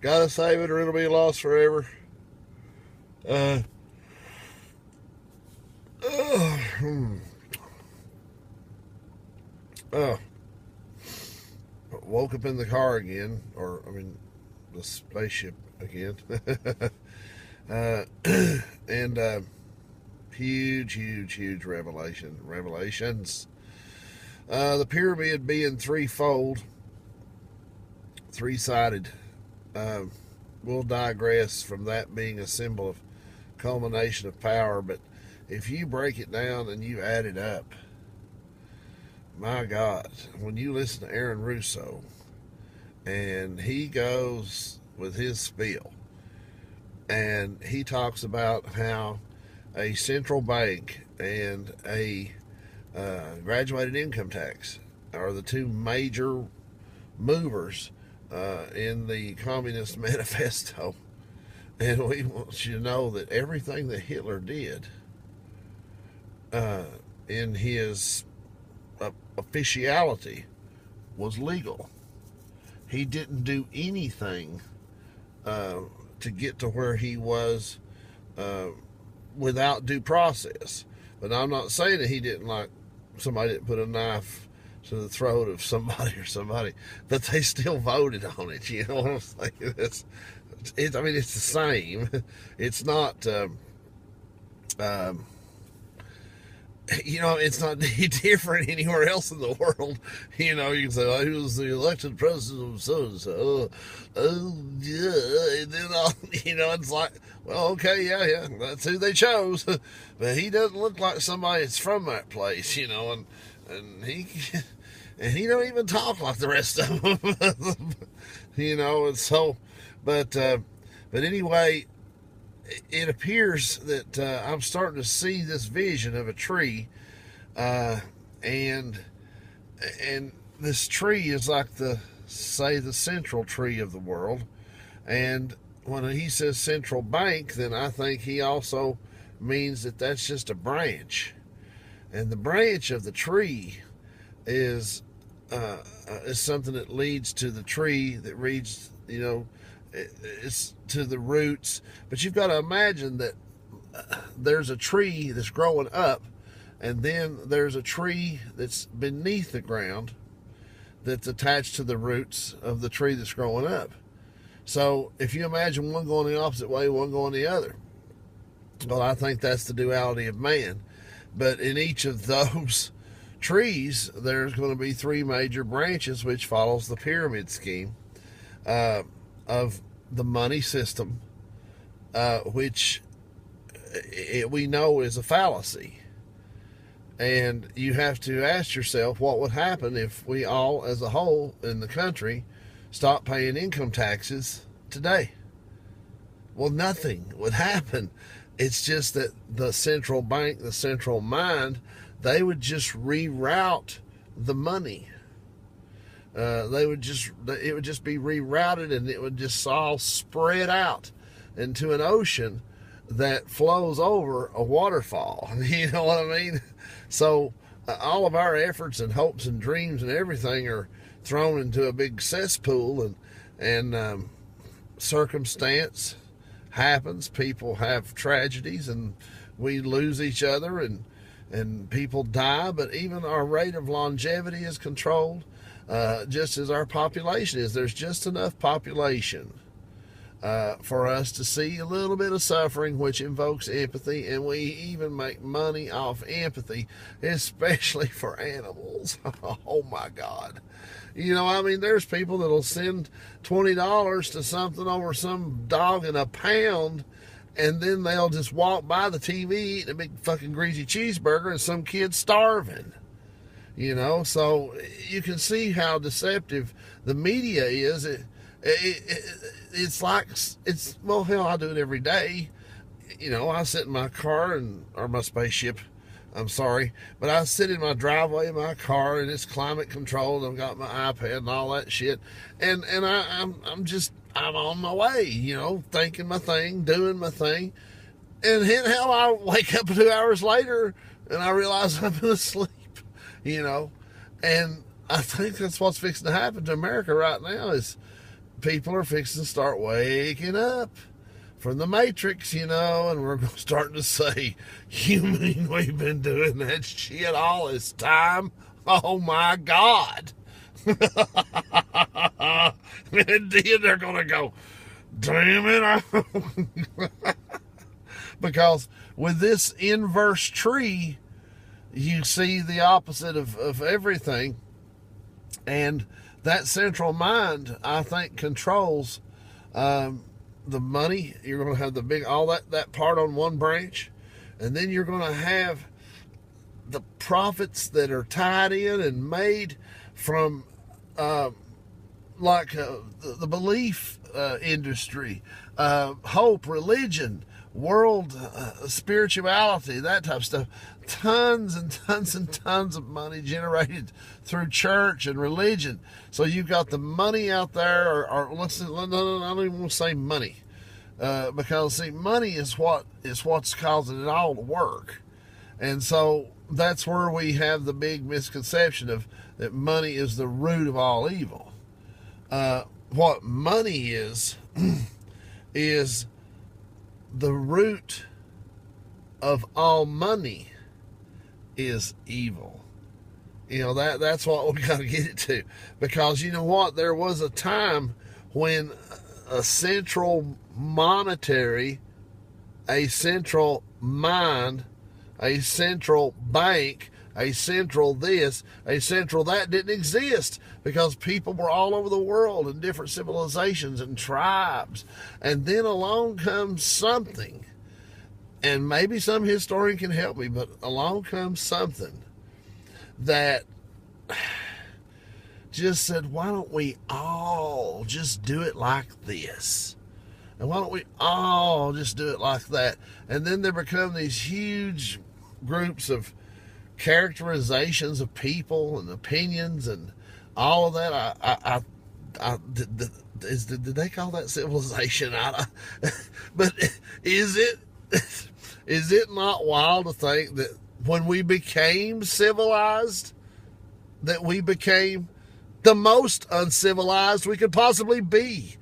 Gotta save it or it'll be lost forever. Uh, oh, oh, woke up in the car again, or I mean, the spaceship again. uh, and huge revelations. The pyramid being threefold, three-sided. We'll digress from that being a symbol of culmination of power, but if you break it down and you add it up, my God, when you listen to Aaron Russo and he goes with his spiel and he talks about how a central bank and a graduated income tax are the two major movers in the Communist Manifesto. And we want you to know that everything that Hitler did in his officiality was legal. He didn't do anything to get to where he was without due process. But I'm not saying that he didn't, like, somebody didn't put a knife to the throat of somebody or somebody, but they still voted on it. You know what I'm saying? I mean, it's the same. It's not, you know, it's not different anywhere else in the world. You know, you can say, oh, he was the elected president of so-and-so. Oh, yeah. And then, you know, it's like, well, okay, yeah, that's who they chose. But he doesn't look like somebody that's from that place, you know, and he don't even talk like the rest of them. You know, and so, but anyway, it appears that I'm starting to see this vision of a tree, and this tree is like the central tree of the world. And when he says central bank, then I think he also means that that's just a branch, and the branch of the tree is something that leads to the tree that leads, you know, it's to the roots. But you've got to imagine that there's a tree that's growing up, and then there's a tree that's beneath the ground that's attached to the roots of the tree that's growing up. So if you imagine one going the opposite way, one going the other, well, I think that's the duality of man. But in each of those trees, there's going to be three major branches, which follows the pyramid scheme of the money system, which we know is a fallacy. And you have to ask yourself what would happen if we all, as a whole in the country, stopped paying income taxes today. Well, nothing would happen. It's just that the central bank, the central mind, they would just reroute the money. It would just be rerouted, and it would just all spread out into an ocean that flows over a waterfall. You know what I mean? So all of our efforts and hopes and dreams and everything are thrown into a big cesspool, and circumstance happens. People have tragedies, and we lose each other, and people die. But even our rate of longevity is controlled, just as our population is. There's just enough population for us to see a little bit of suffering, which invokes empathy, and we even make money off empathy, especially for animals. Oh my God. You know, I mean, there's people that'll send $20 to something over some dog in a pound, and then they'll just walk by the TV eating a big fucking greasy cheeseburger, and some kid's starving. You know, so you can see how deceptive the media is. It's like, well, hell, I do it every day. You know, I sit in my car or my spaceship, I'm sorry, but I sit in my driveway in my car, and it's climate controlled. I've got my iPad and all that shit, and I'm on my way, you know, thinking my thing, doing my thing, and hell, I wake up 2 hours later and I realize I've been asleep, you know. And I think that's what's fixing to happen to America right now is people are fixing to start waking up from the Matrix, and we're starting to say, you mean we've been doing that shit all this time? Oh my God. And then they're going to go, damn it. Because with this inverse tree, you see the opposite of everything. And that central mind, I think, controls the money. You're going to have the big, all that part on one branch. And then you're going to have the profits that are tied in and made from the belief industry, hope, religion, world spirituality, that type of stuff. Tons and tons and tons of money generated through church and religion. So you've got the money out there, or let's, no, I don't even want to say money, because see, money is what's causing it all to work. And so that's where we have the big misconception of that money is the root of all evil. What money is is the root of all money is evil. That's what we got to get it to. Because you know what? There was a time when a central monetary, a central mind, a central bank, a central this, a central that didn't exist, because people were all over the world in different civilizations and tribes. And then along comes something, and maybe some historian can help me, but along comes something that just said, why don't we all just do it like this? And why don't we all just do it like that? And then there become these huge groups of characterizations of people and opinions and all of that. Did they call that civilization? But is it not wild to think that when we became civilized, that we became the most uncivilized we could possibly be?